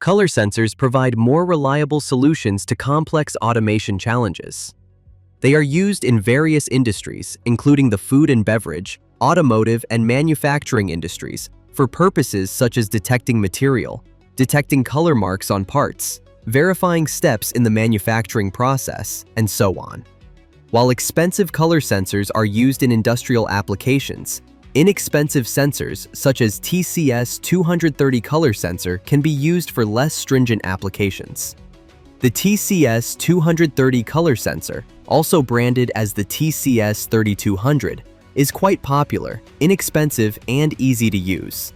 Color sensors provide more reliable solutions to complex automation challenges. They are used in various industries, including the food and beverage, automotive, and manufacturing industries, for purposes such as detecting material, detecting color marks on parts, verifying steps in the manufacturing process, and so on. While expensive color sensors are used in industrial applications, inexpensive sensors such as TCS230 Color Sensor can be used for less stringent applications. The TCS230 Color Sensor, also branded as the TCS3200, is quite popular, inexpensive, and easy to use.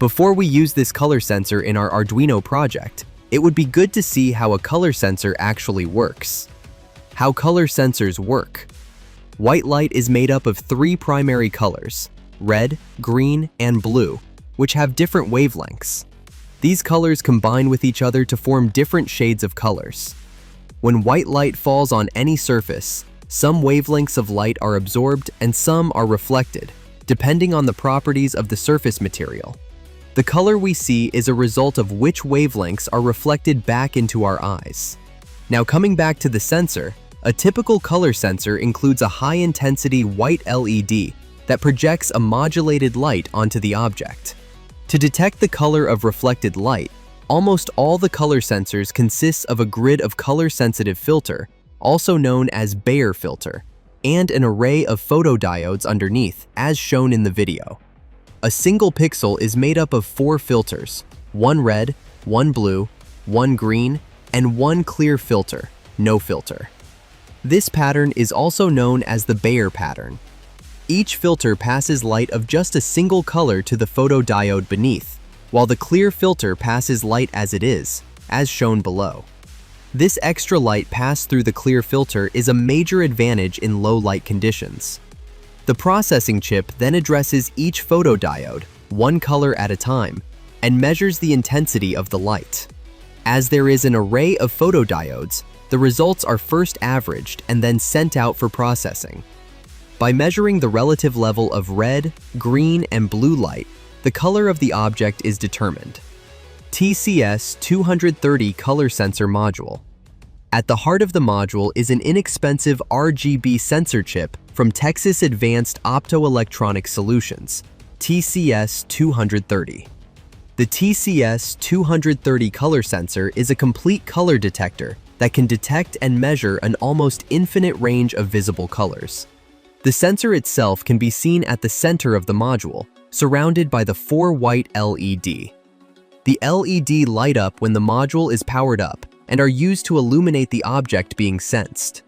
Before we use this color sensor in our Arduino project, it would be good to see how a color sensor actually works. How color sensors work. White light is made up of three primary colors: red, green, and blue, which have different wavelengths. These colors combine with each other to form different shades of colors. When white light falls on any surface, some wavelengths of light are absorbed and some are reflected, depending on the properties of the surface material. The color we see is a result of which wavelengths are reflected back into our eyes. Now coming back to the sensor, a typical color sensor includes a high-intensity white LED that projects a modulated light onto the object. To detect the color of reflected light, almost all the color sensors consists of a grid of color-sensitive filter, also known as Bayer filter, and an array of photodiodes underneath, as shown in the video. A single pixel is made up of 4 filters: one red, one blue, one green, and one clear filter, no filter. This pattern is also known as the Bayer pattern. Each filter passes light of just a single color to the photodiode beneath, while the clear filter passes light as it is, as shown below. This extra light passed through the clear filter is a major advantage in low light conditions. The processing chip then addresses each photodiode, one color at a time, and measures the intensity of the light. As there is an array of photodiodes, the results are first averaged and then sent out for processing. By measuring the relative level of red, green, and blue light, the color of the object is determined. TCS230 Color Sensor Module. At the heart of the module is an inexpensive RGB sensor chip from Texas Advanced Optoelectronic Solutions, TCS230. The TCS230 Color Sensor is a complete color detector that can detect and measure an almost infinite range of visible colors. The sensor itself can be seen at the center of the module, surrounded by the 4 white LED. The LED light up when the module is powered up and are used to illuminate the object being sensed.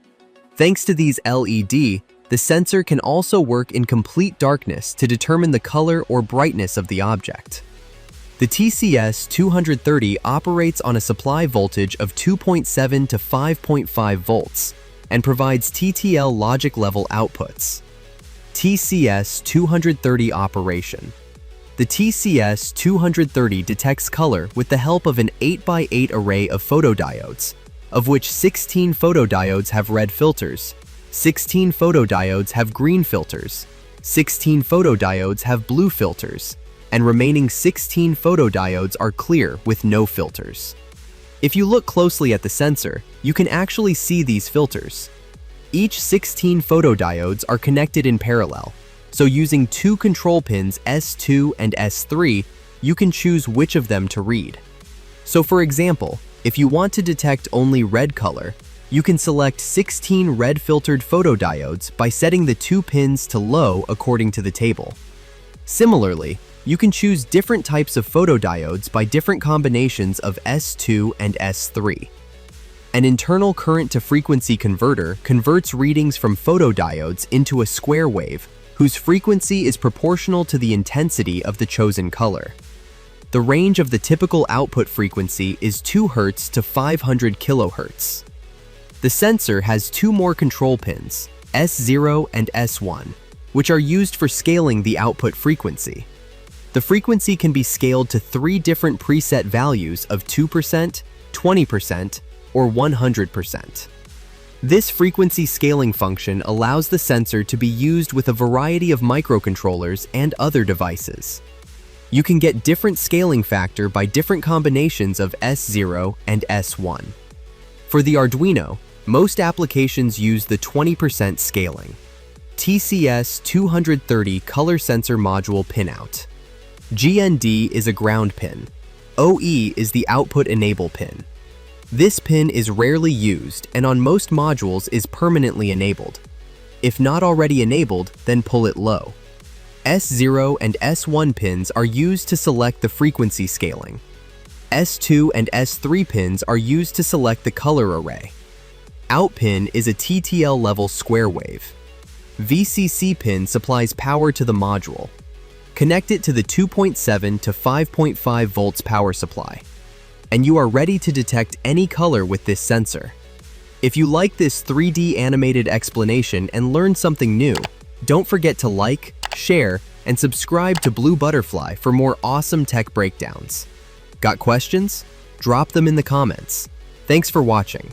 Thanks to these LED, the sensor can also work in complete darkness to determine the color or brightness of the object. The TCS230 operates on a supply voltage of 2.7 to 5.5 volts and provides TTL logic level outputs. TCS230 operation. The TCS230 detects color with the help of an 8x8 array of photodiodes, of which 16 photodiodes have red filters, 16 photodiodes have green filters, 16 photodiodes have blue filters, and remaining 16 photodiodes are clear with no filters. If you look closely at the sensor, you can actually see these filters. Each 16 photodiodes are connected in parallel, so using 2 control pins S2 and S3, you can choose which of them to read. So for example, if you want to detect only red color, you can select 16 red filtered photodiodes by setting the 2 pins to low according to the table. Similarly, you can choose different types of photodiodes by different combinations of S2 and S3. An internal current-to-frequency converter converts readings from photodiodes into a square wave whose frequency is proportional to the intensity of the chosen color. The range of the typical output frequency is 2 Hz to 500 kHz. The sensor has 2 more control pins, S0 and S1, which are used for scaling the output frequency. The frequency can be scaled to 3 different preset values of 2%, 20%, or 100%. This frequency scaling function allows the sensor to be used with a variety of microcontrollers and other devices. You can get different scaling factor by different combinations of S0 and S1. For the Arduino, most applications use the 20% scaling. TCS230 Color Sensor Module Pinout. GND is a ground pin. OE is the output enable pin. This pin is rarely used and on most modules is permanently enabled. If not already enabled, then pull it low. S0 and S1 pins are used to select the frequency scaling. S2 and S3 pins are used to select the color array. Out pin is a TTL level square wave. VCC pin supplies power to the module. Connect it to the 2.7 to 5.5 volts power supply. And you are ready to detect any color with this sensor. If you like this 3D animated explanation and learned something new, don't forget to like, share, and subscribe to Blue Butterfly for more awesome tech breakdowns. Got questions? Drop them in the comments. Thanks for watching.